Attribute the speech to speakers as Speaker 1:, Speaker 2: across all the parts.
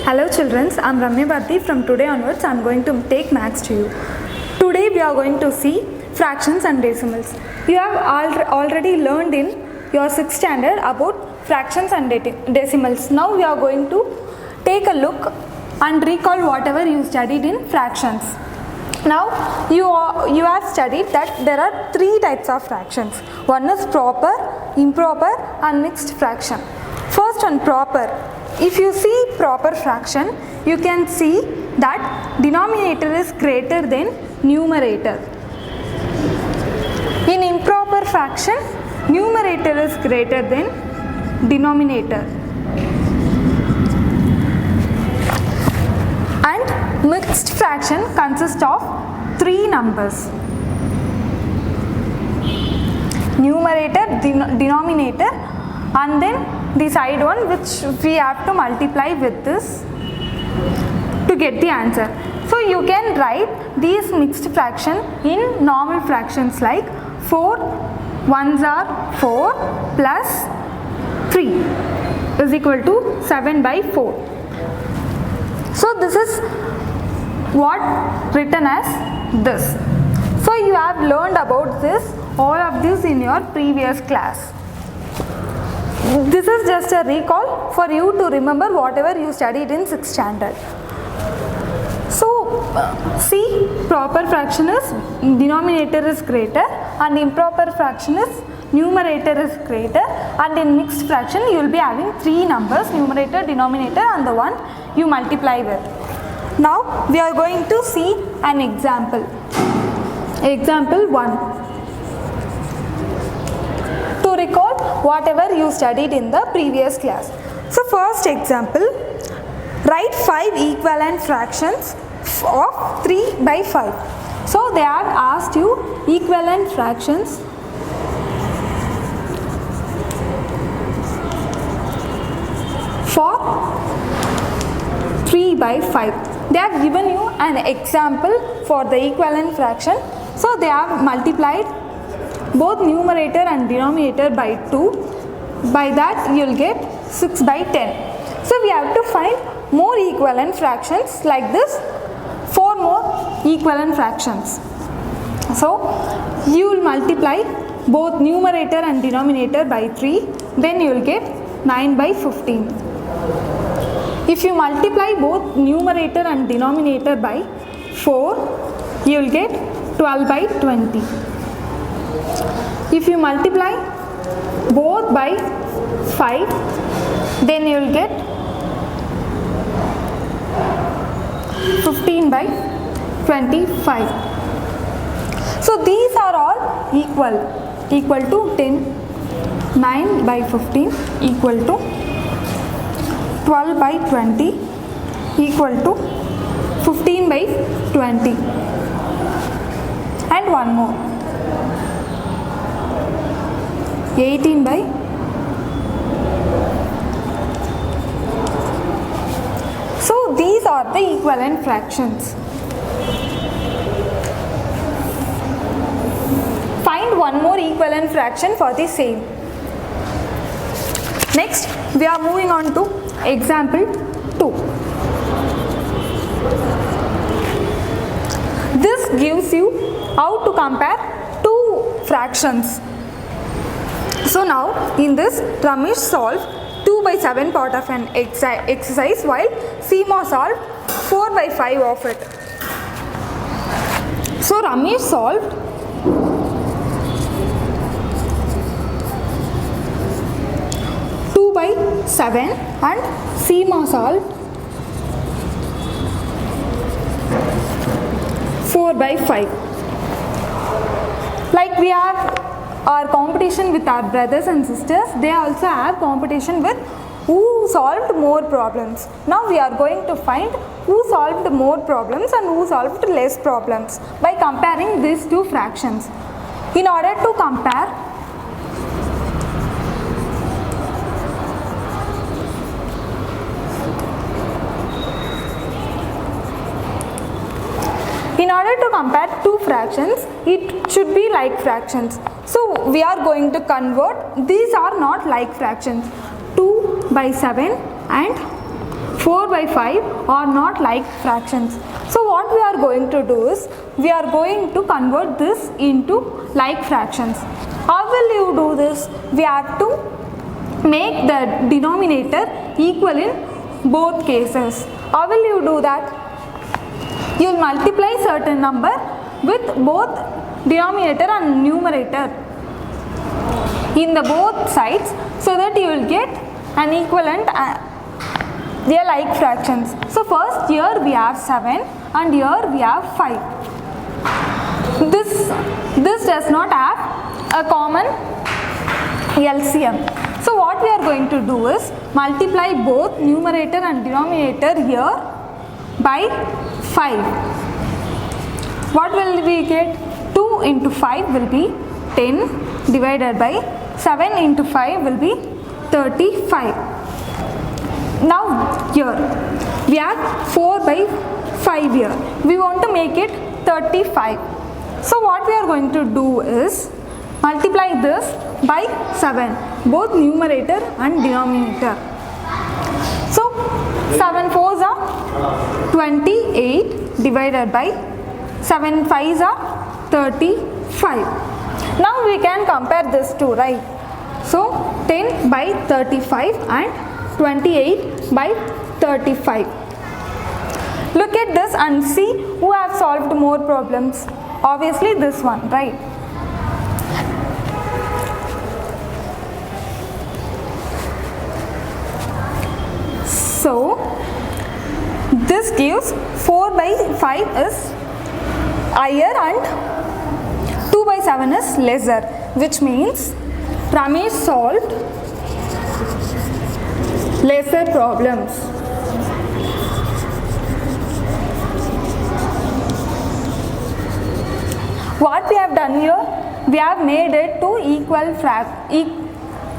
Speaker 1: Hello children, I am Ramya Bharti. From today onwards I am going to take maths to you. Today we are going to see fractions and decimals. You have already learned in your 6th standard about fractions and decimals. Now we are going to take a look and recall whatever you studied in fractions. Now you have studied that there are 3 types of fractions. One is proper, improper and mixed fraction. First on proper. If you see proper fraction, you can see that denominator is greater than numerator. In improper fraction, numerator is greater than denominator. And mixed fraction consists of 3 numbers. Numerator, denominator, and then the side one which we have to multiply with this to get the answer. So you can write these mixed fraction in normal fractions like 4 ones are 4 plus 3 is equal to 7 by 4. So this is what written as this. So you have learned about this, all of this in your previous class. This is just a recall for you to remember whatever you studied in 6th standard. So see, proper fraction is denominator is greater and improper fraction is numerator is greater, and in mixed fraction you will be having 3 numbers, numerator, denominator and the one you multiply with. Now we are going to see an example. Example 1. To recall whatever you studied in the previous class. So first example, write 5 equivalent fractions of 3 by 5. So they have asked you equivalent fractions for 3 by 5. They have given you an example for the equivalent fraction. So they have multiplied both numerator and denominator by 2. By that you will get 6 by 10. So we have to find more equivalent fractions like this, 4 more equivalent fractions. So you will multiply both numerator and denominator by 3, then you will get 9 by 15. If you multiply both numerator and denominator by 4, you will get 12 by 20. If you multiply both by 5, then you will get 15 by 25. So these are all equal to 10, 9 by 15 equal to 12 by 20 equal to 15 by 20. And one more, 18 by 20. So these are the equivalent fractions. Find one more equivalent fraction for the same. Next we are moving on to example 2. This gives you how to compare 2 fractions. So now in this, Ramesh solved 2 by 7 part of an exercise while Seema solved 4 by 5 of it. So Ramesh solved 2 by 7 and Seema solved 4 by 5. Like we have our competition with our brothers and sisters, they also have competition with who solved more problems. Now we are going to find who solved more problems and who solved less problems by comparing these 2 fractions. In order to compare, in order to compare 2 fractions, it should be like fractions. So we are going to convert, these are not like fractions. 2 by 7 and 4 by 5 are not like fractions. So what we are going to do is, we are going to convert this into like fractions. How will you do this? We have to make the denominator equal in both cases. How will you do that? You will multiply certain number with both denominator and numerator in the both sides, so that you will get an equivalent, they are like fractions. So first here we have 7 and here we have 5. This does not have a common LCM. So what we are going to do is multiply both numerator and denominator here by 5. What will we get? 2 into 5 will be 10 divided by 7 into 5 will be 35. Now here we have 4 by 5 here. We want to make it 35. So what we are going to do is multiply this by 7, both numerator and denominator. So 7 4s are 28 divided by 7 5s are 35. Now we can compare this two, right? So 10 by 35 and 28 by 35. Look at this and see who have solved more problems. Obviously this one, right? So this gives 4 by 5 is higher and 2 by 7 is lesser, which means Ramesh solved lesser problems. What we have done here, we have made it to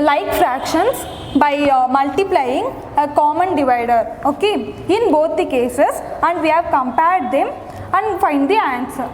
Speaker 1: like fractions by multiplying a common divider, okay, in both the cases, and we have compared them and find the answer.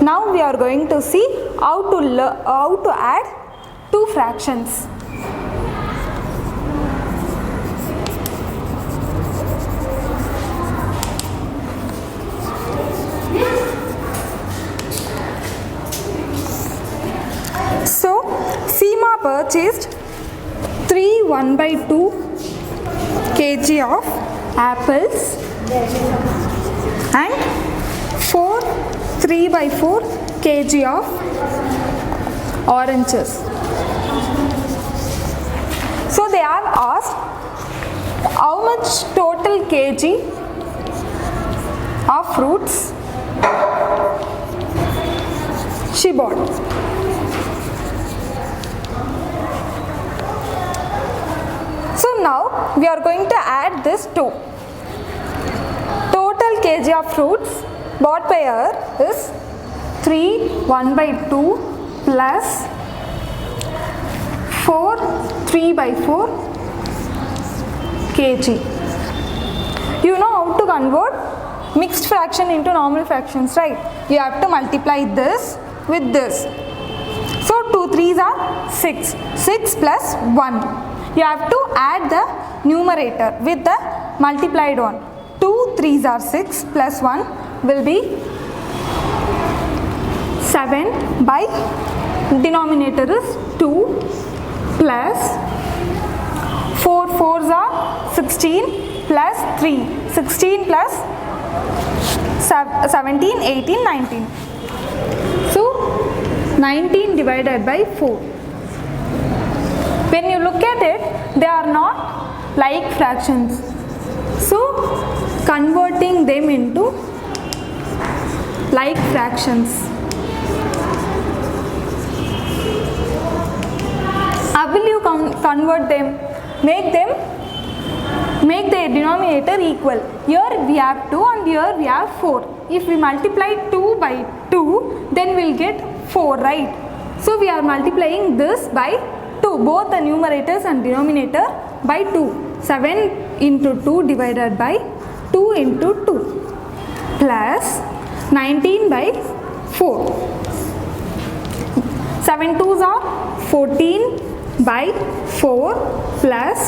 Speaker 1: Now we are going to see how to add two fractions. So Seema purchased 3 1/2 kg of apples and 4 3/4 kg of oranges. So they have asked how much total kg of fruits she bought. So now we are going to add this too. Total kg of fruits bought by her is 3 1/2 plus 4 3/4 kg. You know how to convert mixed fraction into normal fractions, right? You have to multiply this with this. So 2 3s are 6. 6 plus 1. You have to add the numerator with the multiplied one. 2 3s are 6 plus 1 will be 7 by denominator is 2 plus 4 4s are 16 plus 3. 16 plus 17, 18, 19. So 19 divided by 4. When you look at it, they are not like fractions. So converting them into like fractions. How will you convert them? Make the denominator equal. Here we have 2 and here we have 4. If we multiply 2 by 2, then we will get 4, right? So we are multiplying this by 2, both the numerators and denominator by 2. 7 into 2 divided by 2 into 2 plus 19 by 4. 7 2s are 14 by 4 plus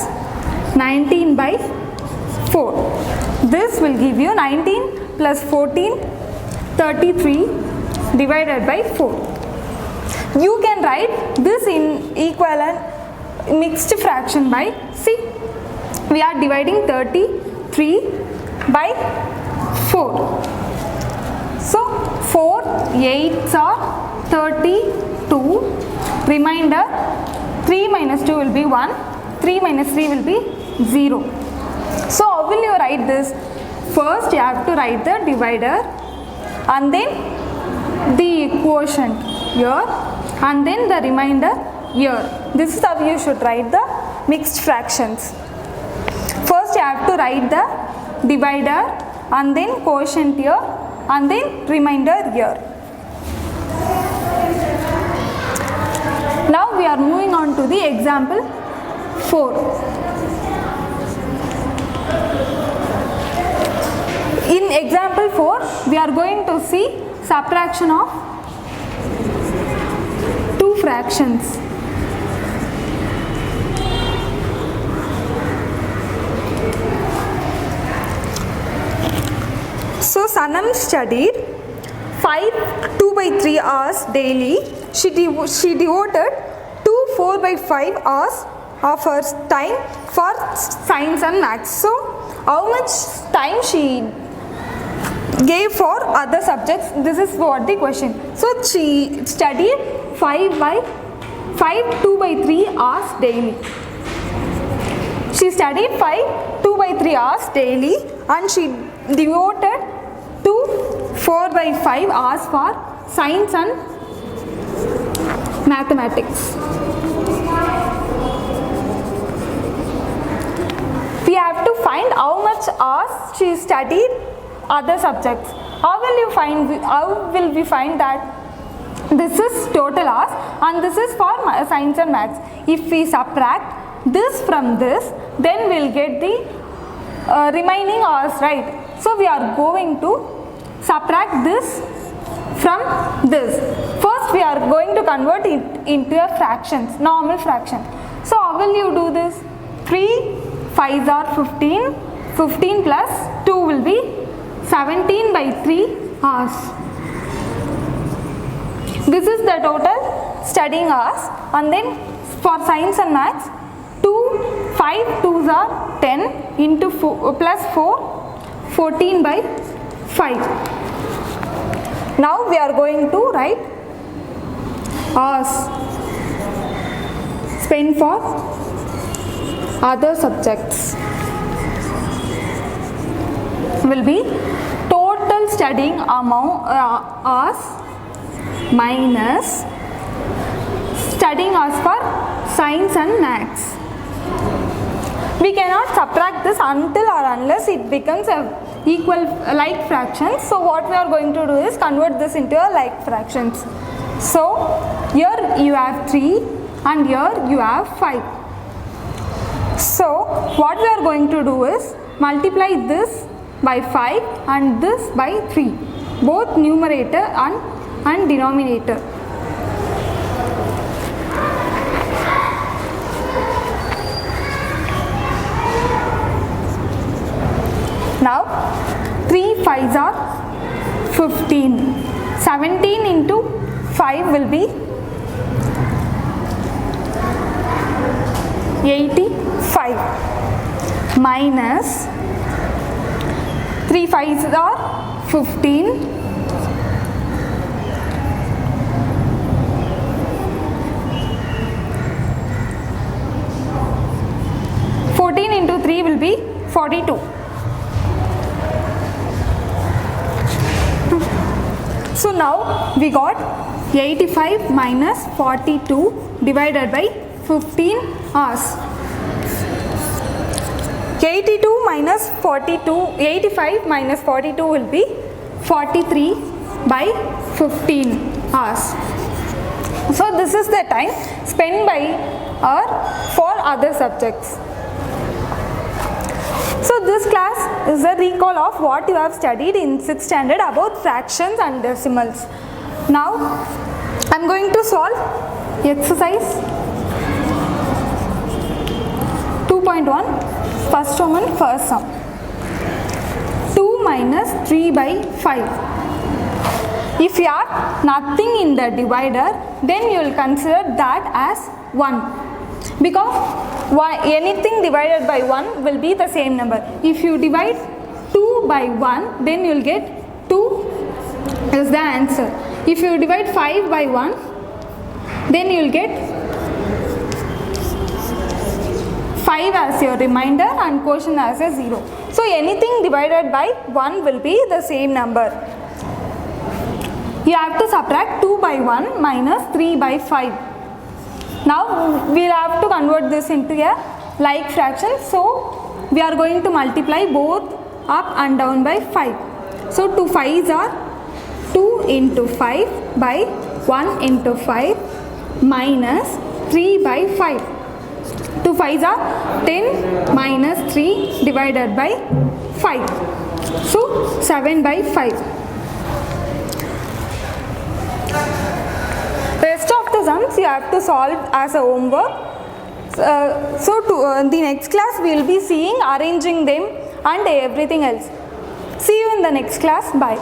Speaker 1: 19 by 4. This will give you 19 plus 14, 33 divided by 4. You can write this in equivalent mixed fraction by, see, we are dividing 33 by 4. So 4 8s are 32, remainder 3 minus 2 will be 1, 3 minus 3 will be 0. So how will you write this? First you have to write the divider and then the quotient here and then the remainder here. This is how you should write the mixed fractions. First you have to write the divider and then quotient here and then remainder here. Now we are moving on to the example 4. In example 4, we are going to see subtraction of two fractions. So Sanam studied 2 by 3 hours daily. She devoted 4 by 5 hours of her time for science and maths. So how much time she gave for other subjects? This is what the question. So she studied 2 by 3 hours daily. She studied 2 by 3 hours daily and she devoted 4 by 5 hours for science and mathematics. We have to find how much hours she studied other subjects. How will we find that this is total hours and this is for science and maths? If we subtract this from this, then we'll get the remaining hours, right? So we are going to subtract this from this. First we are going to convert it into a fractions, normal fraction. So how will you do this? 3 5s are 15, 15 plus 2 will be 17 by 3 hours. This is the total studying hours, and then for science and maths 5 2s are 10 into 4 plus 4, 14 by 5. Now we are going to write hours spent for other subjects will be total studying amount hours minus studying hours for science and maths. We cannot subtract this until or unless it becomes a equal like fractions. So what we are going to do is convert this into a like fractions. So here you have 3 and here you have 5. So what we are going to do is multiply this by 5 and this by 3, both numerator and denominator. Now 3 5s are 15. 17 into 5 will be 85 minus 3 5s are 15. 14 into 3 will be 42. So now we got 85 minus 42 divided by 15 hours. 85 minus 42 will be 43 by 15 hours. So this is the time spent by her for other subjects. So this class is a recall of what you have studied in 6th standard about fractions and decimals. Now I am going to solve exercise 2.1, first Roman first sum. minus 3 by 5. If you have nothing in the divider, then you will consider that as 1, because anything divided by 1 will be the same number. If you divide 2 by 1, then you will get 2 is the answer. If you divide 5 by 1, then you will get 5 as your remainder and quotient as a 0. So anything divided by 1 will be the same number. You have to subtract 2 by 1 minus 3 by 5. Now we will have to convert this into a like fraction. So we are going to multiply both up and down by 5. So 2 5s are 2 into 5 by 1 into 5 minus 3 by 5. 2 5s are 10 minus 3 divided by 5. So 7 by 5. Rest of the sums you have to solve as a homework. So the next class we will be seeing arranging them and everything else. See you in the next class. Bye.